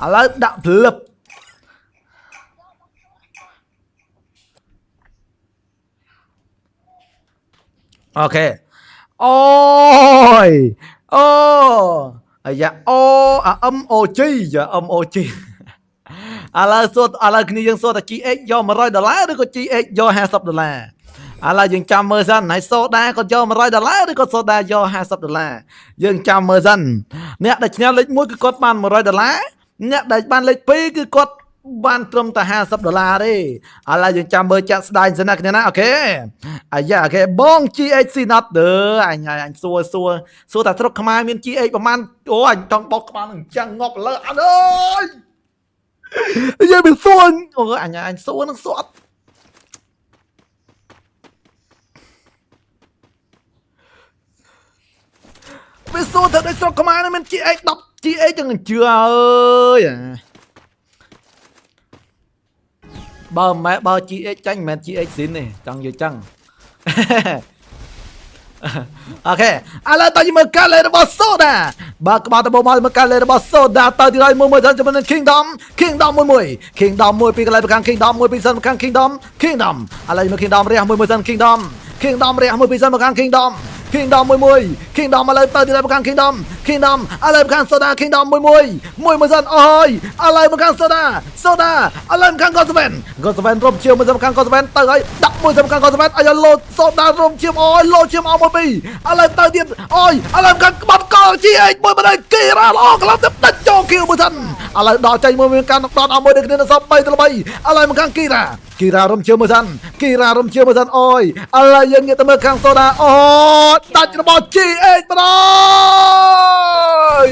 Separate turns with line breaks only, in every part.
ឥឡូវដាក់ភ្លឹបអូខេអូយអូអាយ៉ាអូអា MOG យ៉ា MOG ឥឡូវសួរឥឡូវគ្នាយើងសួរថា GX យក$100ឬក៏ GX យក$50ឥឡូវយើងចាំមើលសិនហើយសូដាគាត់យក$100ឬក៏សូដាយក$50យើងចាំមើលសិនអ្នកដែលឈ្នះលេខ1គឺគាត់បាន$100អ្នកដែលបានលេខ2គឺគាត់បានត្រឹមតែ$50ទេឥឡូវយើងចាំមើលចាក់ស្ដាយសិនណាគ្នាណាអូខេអាយ៉ាអូខេបង GX ស៊ីណាត់អើអញសួរថាស្រុកខ្មែរមាន GX ប្រហែលអូអញចង់បោកក្បាលនឹងអញ្ចឹងងប់លើអត់អើយយើងមិនសួរអូអញសួរនឹងសួរវាសួរថានៅស្រុកខ្មែរមាន GX 10 GX ចឹងជឿអើយបើ GX ចាញ់មិនមែន GX ស៊ីនទេចង់និយាយចឹងអូខេឥឡូវតើយើងមើលការលេងរបស់ Soda បើក្បាលតបមកមើលការលេងរបស់ Soda តើទី1មួយសិនជាមួយនឹង Kingdom មួយពីកន្លែងប្រកាន់ Kingdom មួយពីសិនប្រកាន់ Kingdom ឥឡូវមើល Kingdom រះមួយសិន Kingdom រះមួយពីសិនប្រកាន់ Kingdom មួយ Kingdom ឥឡូវទៅទី1ប្រកាន់ Kingdom ឥឡូវប្រកាន់ Soda Kingdom មួយសិនអូយឥឡូវប្រកាន់ Soda ឥឡូវប្រកាន់ Godseven រំជើងមួយសិនប្រកាន់ Godseven ទៅហើយដាក់មួយសិនប្រកាន់ Godseven ឲ្យលោ Soda រំជើងអូយលោជើងអស់មួយពីរឥឡូវទៅទៀតអូយឥឡូវប្រកាន់ក្បាត់កល GX មួយបណ្ដៃគីរ៉ាល្អក្លាប់ទៅដាច់ចូលគីមួយសិនឥឡូវដល់ចេញមួយមានការដកដល់មួយដូចគ្នាស3ទៅ3ឥឡូវប្រកាន់គីរ៉ារំជើងមួយសិនអូយឥឡូវយើងងាកទៅមើលខាង Soda អូដាច់របស់ GX បណ្ដោយ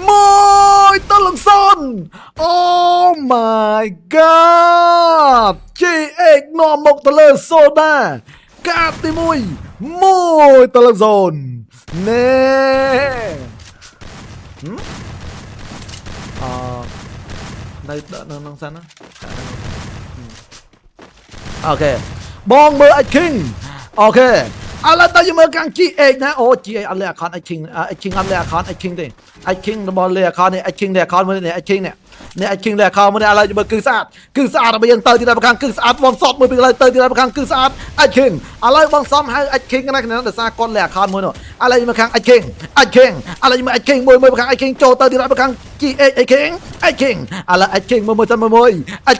1-0 Oh my god GX នាំមកទៅលើ Soda កាតទី1-0ណែនៅក្នុងសិនណាអូខេបងមើល King អូខេឥឡូវតើយើងមើលខាង GX ណាអូ GX អត់លេខ account King អត់លេខ account King ទេ King របស់លេខ account នេះ King លេខ account មួយនេះ King នេះ King លេខ account មួយនេះឥឡូវយើងមើលគឺស្អាតរបស់យើងទៅទីដល់ប្រកាន់គឺស្អាតបងសតមួយពីឥឡូវទៅទីដល់ប្រកាន់គឺស្អាត King ឥឡូវបងសំហៅ King ណាគ្នាដោយសារគាត់លេខ account មួយនោះឥឡូវយើងមើលខាង King ឥឡូវយើងមើល King មួយប្រកាន់ King ចូលទៅទីដល់ប្រកាន់ GX King ឥឡូវ King មួយសិនមួយ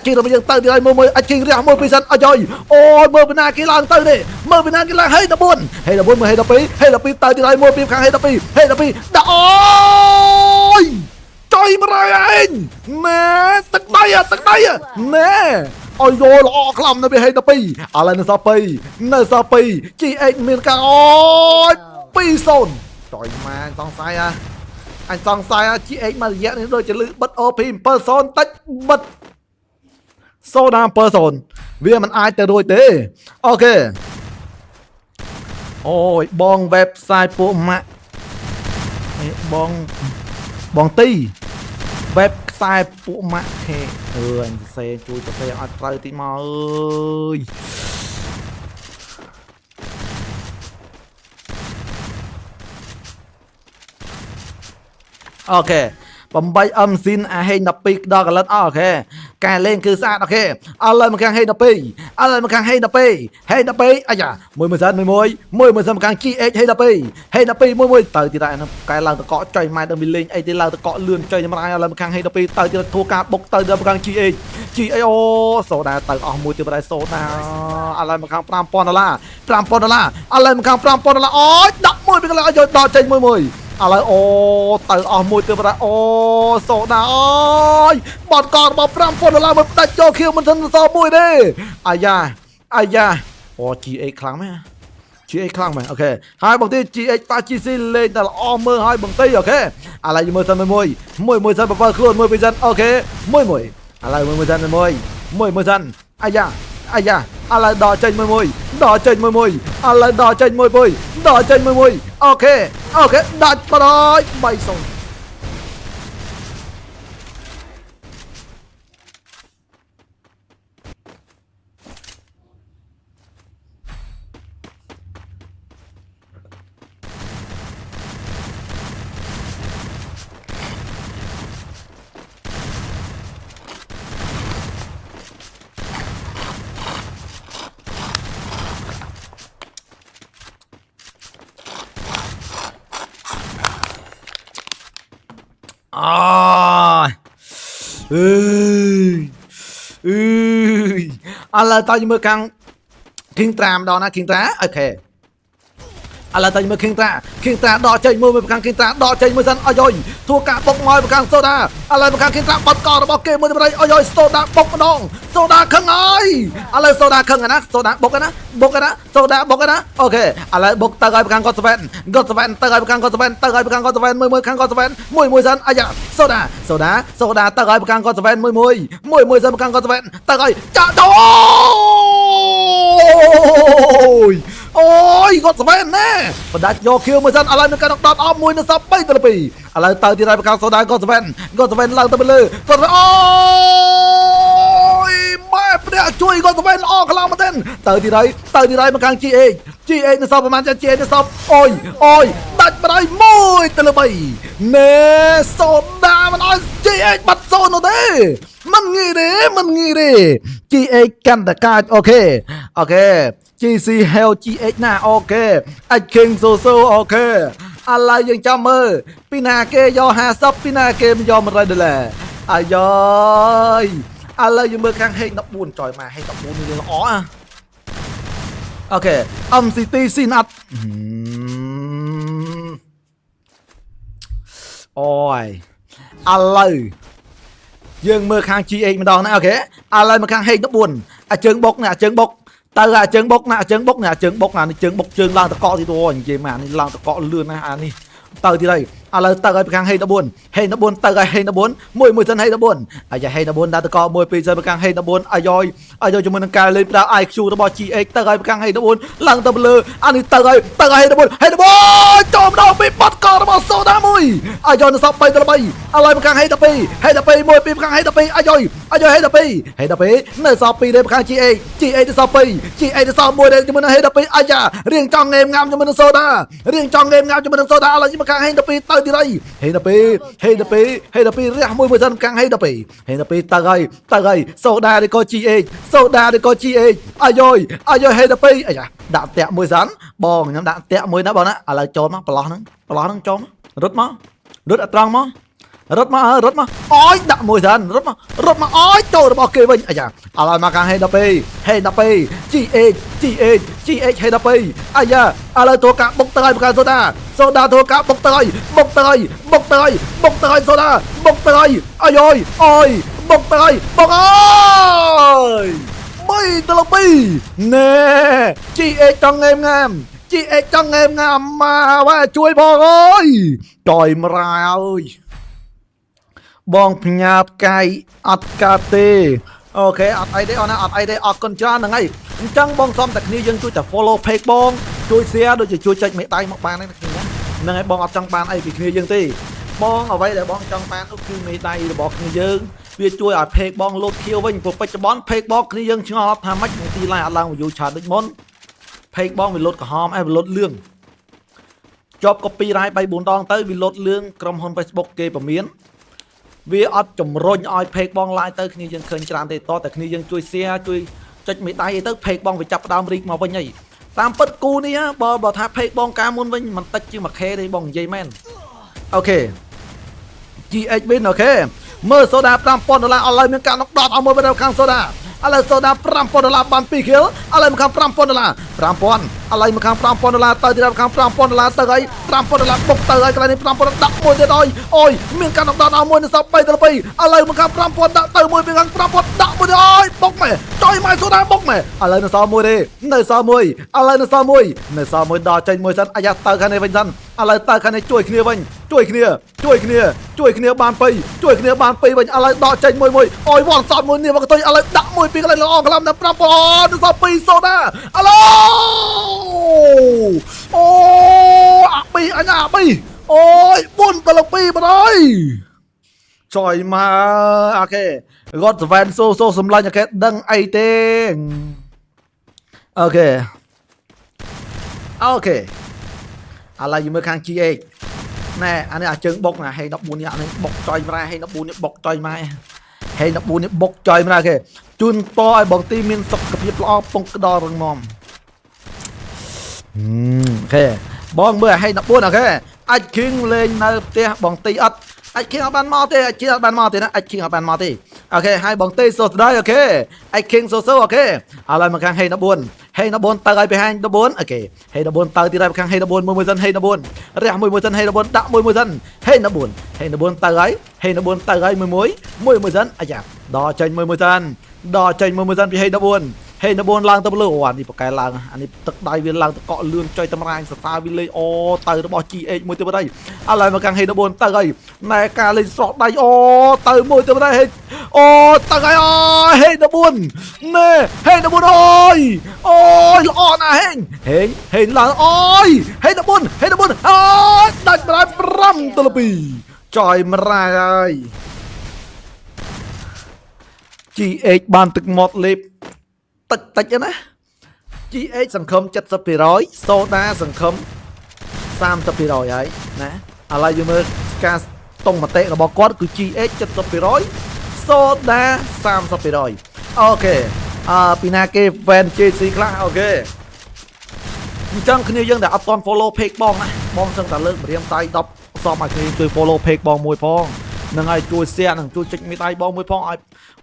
King របស់យើងទៅទីដល់មួយ King រះមួយពីសិនអយអូយមើលពីណាគេឡើងទៅទេមើលពីណាគេឡើងហេ14មើលហេ12ទៅទីដល់មួយពីខាងហេ12ដាក់អូយចុយប្រៃឯងណែទឹកដៃណែអយយោល្អខ្លាំងនៅពីហេ12ឥឡូវនៅសល់2 GX មានការអូយ2-0ចុយម៉ាសង្ស័យអញសង្ស័យ GX មួយរយៈនេះដូចជាលឺបិទ OP 7-0 តិចបិទ Soda 7-0វាមិនអាចទៅរួចទេអូខេអូយបង website ពួកម៉ាក់បងទី web ខ្សែពួកម៉ាក់ខេអញសរសេរជួយសរសេរអត់ត្រូវតិចមកអើយអូខេ8M ស៊ីនអាហេង12ដល់កលិតអូខេកែលេងគឺស្អាតអូខេឥឡូវមកខាងហេង12អាយ៉ាមួយសិនមកខាង GX ហេង12មួយទៅទីដែរកែឡើងតកកចុយម៉ែដល់មីលេងអីទីឡើងតកកលឿនចុយចម្រាយឥឡូវមកខាងហេង12ទៅទីធួការបុកទៅដល់មកខាង GX អូSodaទៅអស់មួយទៀតបណ្ដៃSodaឥឡូវមកខាង$5,000ឥឡូវមកខាង$5,000អូយដាក់មួយពីកន្លែងឲ្យដល់ចេញមួយឥឡូវអូទៅអស់មួយទៀតបាទអូ Soda អូយបតករបស់$5,000មកដាច់ចូលខៀវមិនសិនសល់មួយទេអាយ៉ាអូ GX ខ្លាំងមែនអូខេហើយបងទី GX ប៉ា GC លេងតែល្អមើលហើយបងទីអូខេឥឡូវយើងមើលសិនមួយសិនបើខ្លួនមួយពីសិនអូខេមួយឥឡូវមួយសិនមួយសិនអាយ៉ាឥឡូវដល់ចេញមួយឥឡូវដល់ចេញមួយអូខេដាច់បដយ3-0 អឺអឺឥឡូវតើយើងមើលខាង King ត្រាម្ដងណា King ត្រាអូខេឥឡូវតើយើងមើល King ត្រាដកចេញមួយប្រកាំង King ត្រាដកចេញមួយសិនអយធ្វើការបុកមកប្រកាំងសូដាឥឡូវប្រកាំង King ត្រាបាត់ករបស់គេមួយទៅអយសូដាបុកម្ដងសូដាខឹងហើយឥឡូវសូដាខឹងណាសូដាបុកណាសូដាបុកណាអូខេឥឡូវបុកទៅឲ្យប្រកាំងគាត់ស្វែនទៅឲ្យប្រកាំងគាត់ស្វែនទៅឲ្យប្រកាំងគាត់ស្វែនមួយខាងគាត់ស្វែនមួយសិនអាយ៉ាសូដាទៅឲ្យប្រកាំងគាត់ស្វែនមួយសិនប្រកាំងគាត់ស្វែនទៅឲ្យចាក់អូយគាត់ស្វែនណាបដាច់យកខៀវមួយសិនឥឡូវមានការដកដតអស់មួយនៅសល់3ទៅ2ឥឡូវទៅទីរ៉ៃប្រកាសសូដាគាត់ស្វែនឡើងទៅលើគាត់អូយម៉ែព្រះជួយគាត់ស្វែនល្អខ្លាំងមែនទែនទៅទីរ៉ៃមកខាង GH នៅសល់ប្រហែលចា GH នៅសល់អូយដាច់បដៃ1ទៅលើ3ណែសូដាមិនអោយ GH បាត់សូននោះទេមិនងាយទេ GH កាន់តែកាចអូខេ GC Hell GH ណាអូខេអាច King So អូខេឥឡូវយើងចាំមើលពីណាគេយក50ពីណាគេមិនយក$100អាយឥឡូវយើងមើលខាង H 14ចយមក H 14នេះល្អអូខេ MCT ស៊ីណាត់អូយឥឡូវយើងមើលខាង GH ម្ដងណាអូខេឥឡូវមកខាង H 14អាជើងបុកណាអាជើងបុកទៅអាជើងបុកណាជើងបុកជើងបុកជើងឡើងតកកទីទៅនិយាយមកនេះឡើងតកកលឿនណាអានេះទៅទីđâyឥឡូវទៅឲ្យប្រកាំងហេ14ទៅឲ្យហេ14មួយសិនហេ14អាយ៉ាហេ14ដាក់តកមួយពីរសិនប្រកាំងហេ14អាយជាមួយនឹងការលេងប្រើ IQ របស់ GH ទៅឲ្យប្រកាំងហេ14ឡើងទៅលើអានេះទៅឲ្យហេ14ចូលម្ដងពីបាត់ករបស់សូដាមួយអាយនៅសល់3ទៅ3ឥឡូវប្រកាំងហេ12មួយពីប្រកាំងហេ12អាយហេ12នៅសល់2ទេប្រកាំង GH នៅសល់2 GH នៅសល់1ទេជាមួយនឹងហេ12អាយ៉ារៀងចង់ងេមងាមជាមួយនឹងសូដារៀងចង់ងេមងាមជាមួយនឹងសូដាឥឡូវមកខាងហេ12ទៅទីរៃហេ12រះមួយសិនកាំងហេ12ទៅហើយសូដាឬក៏ GH អាយហេ12អាយ៉ាដាក់តាក់មួយសិនបងខ្ញុំដាក់តាក់មួយណាបងណាឥឡូវចូលមកប្រឡោះហ្នឹងចូលរត់អត្រង់មករត់មកអូយដាក់មួយសិនរត់មកអូយចូលរបស់គេវិញអាយ៉ាឥឡូវមកខាងហេ12 GHហេ12អាយ៉ាឥឡូវតួកាបុកទៅឲ្យប្រកាសសូដាតួកាបុកទៅឲ្យសូដាបុកទៅឲ្យអាយបុកទៅឲ្យបុកអើយ3ទៅ2ណែ GH ចង់ងេមងាមមកជួយផងអើយចយមរាអើយបងផ្ញើផ្កាយអត់កាទេអូខេអត់អីទេអូនណាអត់អីទេអរគុណច្រើនហ្នឹងហើយអញ្ចឹងបងសុំតែគ្នាយើងជួយតែ follow page បងជួយ share ដូចជាជួយចុចមេដៃមកបានហ្នឹងហើយបងអត់ចង់បានអីពីគ្នាយើងទេបងអ្វីដែលបងចង់បាននោះគឺមេដៃរបស់គ្នាយើងវាជួយឲ្យ page បងលោតខៀវវិញព្រោះបច្ចុប្បន្ន page បងគ្នាយើងឆ្ងល់ថាម៉េចនឹងទី like អត់ឡើង view ច្រើនដូចមុន page បងវាលោតក្រហមវាលោតលឿងជាប់ copyright 3-4 ដងទៅវាលោតលឿងក្រុមហ៊ុន Facebook គេប្រមានវាអត់ជំរុញឲ្យ page បង like ទៅគ្នាយើងឃើញច្រើនទេតតែគ្នាយើងជួយ share ជួយចុចមេដៃទៅ page បងវាចាប់ផ្ដើមរីកមកវិញហើយតាមពិតគូនេះបើថា page បងកាលមុនវិញមិនតិចជាង 1k ទេបងនិយាយមែនអូខេ GH win អូខេមើលសូដា$5000ឥឡូវមានការnokដតឲ្យមួយទៅខាងសូដាឥឡូវសូដា$5000បាន2 kill ឥឡូវមកខាង$5000ឥឡូវមកខាង$5000ទៅទីដល់ខាង$5000ទៅហើយ$5000បុកទៅហើយកន្លែងនេះ$5000ដាក់មួយទៀតអូយមានការnokដតឲ្យមួយនៅសល់3ទៅ2ឥឡូវមកខាង$5000ដាក់ទៅមួយពីខាង$5000ដាក់មួយទៀតអូយបុកមែនចុយមកសូដាបុកមែនឥឡូវនៅសល់មួយទេនៅសល់មួយដល់ចេញមួយសិនអាយ៉ាទៅខាងនេះវិញសិនឥឡូវទៅខាងនេះជួយគ្នាវិញជួយគ្នាបាន2វិញឥឡូវដកចេញមួយអូយវ៉ាន់សតមួយនេះមកទៅឥឡូវដាក់មួយពីកន្លែងល្អខ្លាំងដល់$5000ទៅសល់2សូដាឥឡូវអូអាពីអញអាពីអូយ4ទៅ2បងអើយចយមកអូខេរត់សវែនសូសម្លាញ់អូខេដឹងអីទេអូខេឥឡូវយើងមើលខាង GH ណែអានេះអាជើងបុកណាហេ14នេះអានេះបុកចុយម្រាហេ14នេះបុកចុយម៉ែហេ14នេះបុកចុយម្រាគេជូនតឲ្យបងទីមានសុខភាពល្អពងក្តររងមអូខេបងមើលហេ14អូខេអាច King លេងនៅផ្ទះបងទីអត់ អាចKing អត់បានមកទេអាចKing អត់បានមកទេណាអាចKing អត់បានមកទេអូខេហើយបងទេសួស្ដីអូខេអាចKing សួស្ដីអូខេឥឡូវមកខាងហេ14ហេ14ទៅឲ្យបង្ហាញ14អូខេហេ14ទៅទៀតហើយខាងហេ14មួយសិនហេ14រះមួយសិនហេ14ដាក់មួយសិនហេ14ហេ14ទៅហើយហេ14ទៅហើយមួយសិនអាយ៉ាដល់ចេញមួយសិនដល់ចេញមួយសិនពីហេ14ហេ14ឡើងទៅលើអូអានេះបកកែឡើងអានេះទឹកដៃវាឡើងទៅកក់លឿនចុយតម្រាញសតាវាលេងអូទៅរបស់ GH មួយទៅបដៃឥឡូវមកខាងហេ14ទៅហើយណែការលេងស្រកដៃអូទៅមួយទៅបដៃហេអូទៅហើយអូហេ14ណែហេ14អូយល្អណាស់ហេឡើងអូយហេ14អូយដាច់បណ្ដា5ទៅ2ចយមរាយហើយ GH បានទឹកមាត់លេបតិចណា GH សង្ឃឹម 70% សូដាសង្ឃឹម 30% ហើយណាឥឡូវយើងមើលការតុងមតិរបស់គាត់គឺ GH 70% សូដា 30% អូខេពីណាគេ fan JC ខ្លះអូខេអញ្ចឹងគ្នាយើងដែលអត់ទាន់ follow page បងណាបងសឹងតែលើកម្រាមដៃ10សមឲ្យគ្នាជួយ follow page បងមួយផងនឹងឲ្យជួយ share នឹងជួយចុចមេដៃបងមួយផងឲ្យ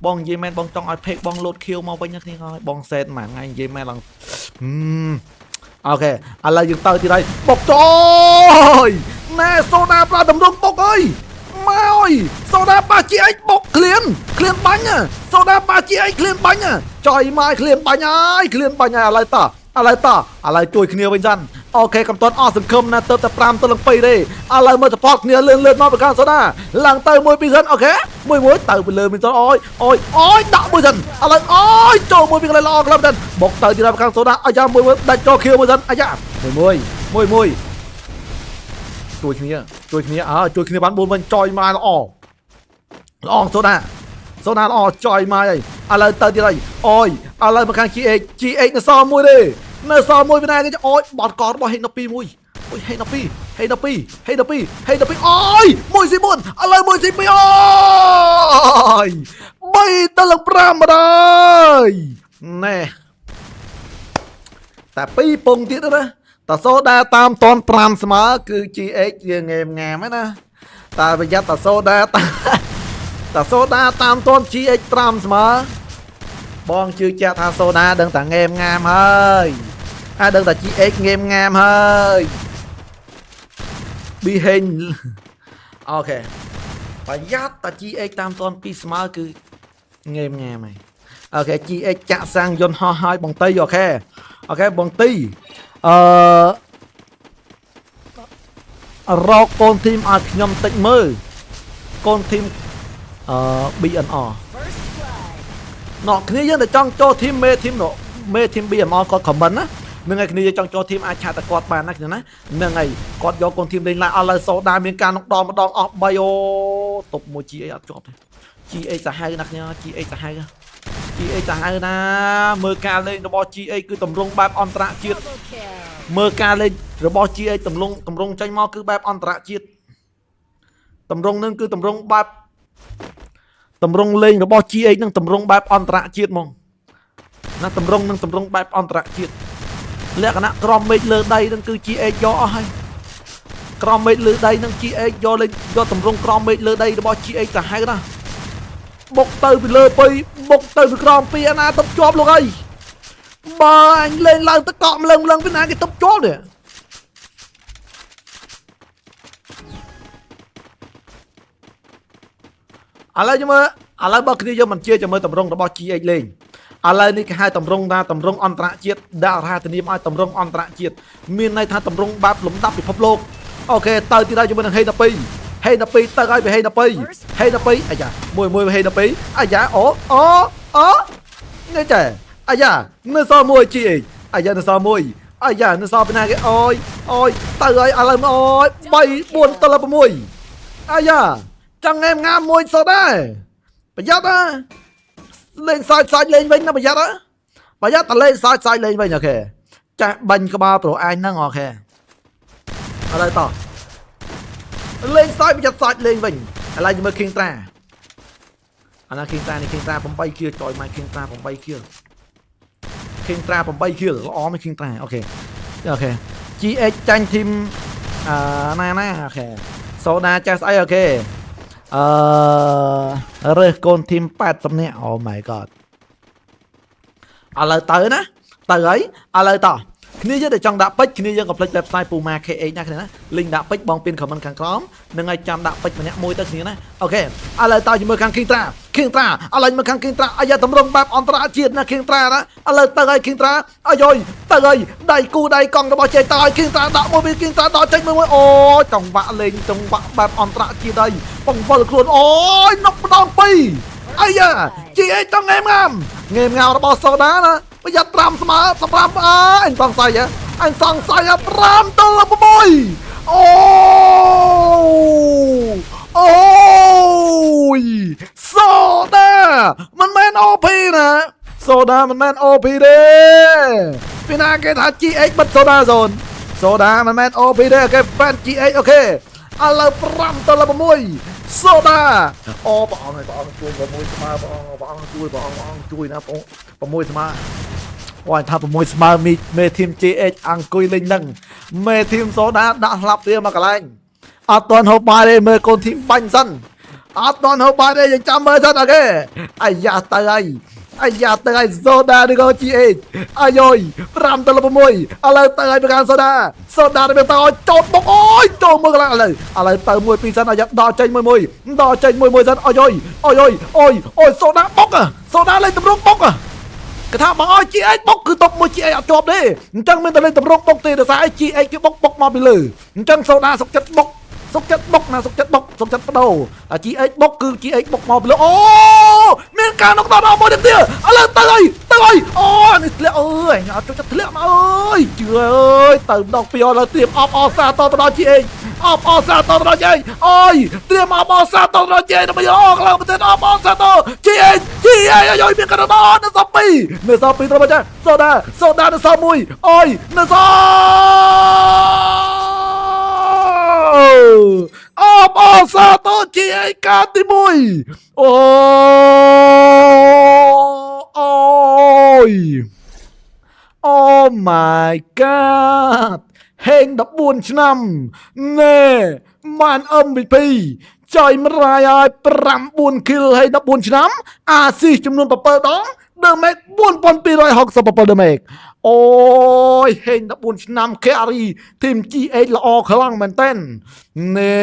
បងនិយាយមែនបងចង់ឲ្យ page បង load kill មកវិញគ្នាហើយបង set មួយថ្ងៃនិយាយមែនឡើងអូខេឥឡូវយើងទៅទីដៃបុកចូលណែសូដាប្រើតម្រង់បុកអើយមកអើយសូដាប៉ា GH បុកឃ្លានបាញ់សូដាប៉ា GH ឃ្លានបាញ់ចុយមកឃ្លានបាញ់ហើយឥឡូវជួយគ្នាវិញសិនអូខេកំតន់អស់សង្ឃឹមណាទៅតែ5ទៅ2ទេឥឡូវមើល support គ្នាលឿនមកប្រកាសសូដាឡើងទៅ1 2សិនអូខេ1ទៅពីលើវិញសិនអូយដាក់មួយសិនឥឡូវអូយចូលមួយពីកន្លែងល្អក្លឹបសិនបុកទៅទីប្រកាសសូដាអាយ៉ាមួយដាច់ចូលខៀវមួយសិនអាយ៉ាមួយជួយគ្នាជួយគ្នាបាន4វិញចយមកល្អសូដាល្អចយមកហើយឥឡូវទៅទៀតហើយអូយឥឡូវមកខាង GH នៅសល់មួយទេនៅសល់មួយពីណាគេអូយបត់កតរបស់ហេណ2មួយអូយហេណ2អូយ1C4 ឥឡូវ 1C2 អូយ3ទៅ5មកហើយណែតែ2ពងទៀតណាតាសូដាតាមតន5ស្មើគឺ GH វាងែមហ្នឹងណាតែប្រយ័ត្នតាសូដាតាមតន GH 5ស្មើបងជឿជាក់ថាសូដាដឹងតែងែមងាមហើយដឹងតែ GH ងែមងាមហើយប៊ីហេងអូខេប្រយ័ត្នតែ GH តាមតន2ស្មើគឺងែមងាមហើយអូខេ GH ចាក់សាំងយន្តហោះហើយបងតីអូខេបងទីរកកូនធីមឲ្យខ្ញុំតិចមើលកូនធីមBNR ណោះគ្នាយើងតែចង់ចូលធីមមេធីម BNR គាត់ comment ណានឹងឲ្យគ្នាយើងចង់ចូលធីមអាចឆាតតែគាត់បានណាគ្នាណានឹងឲ្យគាត់យកកូនធីមលេងឡើងអស់លើសូដាមានការនោះម្ដងអស់3អូតុបមួយ GH អត់ជាប់ទេ GH សាហាវណាគ្នា GH សាហាវណាមើលការលេងរបស់ GH គឺតម្រង់បែបអន្តរជាតិមើលការលេងរបស់ GH តម្រង់ចេញមកគឺបែបអន្តរជាតិតម្រង់នឹងគឺតម្រង់បែបតម្រង់លេងរបស់ GH នឹងតម្រង់បែបអន្តរជាតិហ្មងណាតម្រង់នឹងតម្រង់បែបអន្តរជាតិលក្ខណៈក្រមមេឃលើដីនឹងគឺ GH យកអស់ហើយក្រមមេឃលើដីនឹង GH យកលេងយកតម្រង់ក្រមមេឃលើដីរបស់ GH សាហាវណាបុកទៅពីលើ2បុកទៅពីក្រោម2អាណាទប់ជាប់លោកអីបើអញលេងឡើងទៅកក់ម្លឹងពីណាគេទប់ជាប់នេះឥឡូវបើគ្នាយើងមិនជឿចាំមើលតម្រង់របស់ GH លេងឥឡូវនេះគេហៅតម្រង់អន្តរជាតិដាក់រហ័សនាមឲ្យតម្រង់អន្តរជាតិមានន័យថាតម្រង់បែបលំដាប់ពិភពលោកអូខេទៅទីដល់ជាមួយនឹងហេ12ទៅហើយពីហេ12អាយ៉ាមួយហេ12អាយ៉ាអូនេះចេះអាយ៉ានៅសល់មួយ GH អាយ៉ានៅសល់មួយអាយ៉ានៅសល់ពីណាគេអូយទៅហើយឥឡូវអូយ3 4ទៅ6អាយ៉ាចង់ងែមងាមមួយសតដែរប្រយ័ត្នណាលេងសាច់លេងវិញណាប្រយ័ត្នតែលេងសាច់លេងវិញអូខេចាស់បាញ់ក្បាលប្រូអញហ្នឹងអូខេឥឡូវតលេងសាច់ប្រយ័ត្នសាច់លេងវិញឥឡូវមើល King Tra អាណា King Tra នេះ King Tra 8 kill ចយមក King Tra 8 killល្អមែន King Tra អូខេ GH ចាញ់ធីមណាអូខេសូដាចាស់ស្អីអូខេ រើសកូនធីម80នាក់ Oh my god ឥឡូវទៅណាទៅហើយឥឡូវតគ្នាយើងតែចង់ដាក់ពេជ្រគ្នាយើងក៏ផ្លេច website Puma KH ណាគ្នាណា link ដាក់ពេជ្របងពីន comment ខាងក្រោមនឹងឲ្យចាំដាក់ពេជ្រម្នាក់មួយទៅគ្នាណាអូខេឥឡូវតជាមួយខាង King Tra ឥឡូវមកខាង King Tra អាយ៉ាតម្រង់បែបអន្តរជាតិណា King Tra ណាឥឡូវទៅឲ្យ King Tra អាយយទៅឲ្យដៃគូដៃកង់របស់ជ័យទៅឲ្យ King Tra ដាក់មួយពី King Tra ដល់ចេញមួយអូចង្វាក់លេងចង្វាក់បែបអន្តរជាតិហើយបងវល់ខ្លួនអូយនប់ម្ដងពីរអាយ៉ាជីអេចង់ងេមងៅរបស់សូដាណាប្រយ័ត្នត្រាំស្មើសម្រាប់អញសង្ស័យអញសង្ស័យ5 ទៅ6អូយសូដាមិនមែន OP ណាសូដាមិនមែន OP ទេពីណាគេថា GH បិទសូដាសូដាមិនមែន OP ទេគេ fan GH អូខេឥឡូវ5 ទៅ6សូដាអូបងអង្គជួយ6ស្មើបងអង្គជួយណាបង6ស្មើអូយថា6ស្មើមេធីម GH អង្គុយលេងនឹងមេធីមសូដាដាក់ស្លាប់ទៀតមកកន្លែងអត់ទាន់ហូបបាយទេមើលកូនធីមបាញ់សិនអត់ទាន់ហូបបាយទេយើងចាំមើលសិនអូខេអាយ៉ាទៅហើយសូដានេះក៏ GH អាយយ5 ទៅ6ឥឡូវទៅហើយប្រកាន់សូដាទៅទៅចូលបុកអូយចូលមើលកន្លែងឥឡូវទៅមួយពីរសិនអាយ៉ាដល់ចេញមួយសិនអាយយអូយសូដាបុកសូដាលេងតម្រង់បុកគេថាបងអើយ GH បុកគឺតុកមួយ GH អត់ជាប់ទេអញ្ចឹងមានតែលេងតម្រង់បុកទេដោយសារ GH គេបុកមកពីលើអញ្ចឹងសូដាសុកចិត្តបុកសុកចិត្តបដូរតែ GH បុកគឺ GH បុកមកពីលើអូមានការនោះដល់មួយទៀតឥឡូវទៅហើយអូនេះធ្លាក់អើយអត់ចូលចិត្តធ្លាក់មកអើយជឿអើយទៅម្ដងពីរឥឡូវត្រៀមអបអសាតទៅដល់ GH អបអសាតទៅដល់ GH អូយត្រៀមអបអសាតទៅដល់ GH ដើម្បីអកឡើងប្រទេសអបអសាត GH អាយមានការដល់នៅសល់2ត្រូវមកចាសូដានៅសល់1អូយនៅសល់អបអសាទរ GH កាទី1អូយ Oh my god ហេង14ឆ្នាំណែបាន MVP ចុយមរាយឲ្យ9 kill ហើយ14ឆ្នាំអាស៊ីចំនួន7ដងដឺមេក4267ដឺមេកអូយហេង14ឆ្នាំ carry ធីម GH ល្អខ្លាំងមែនតើណែ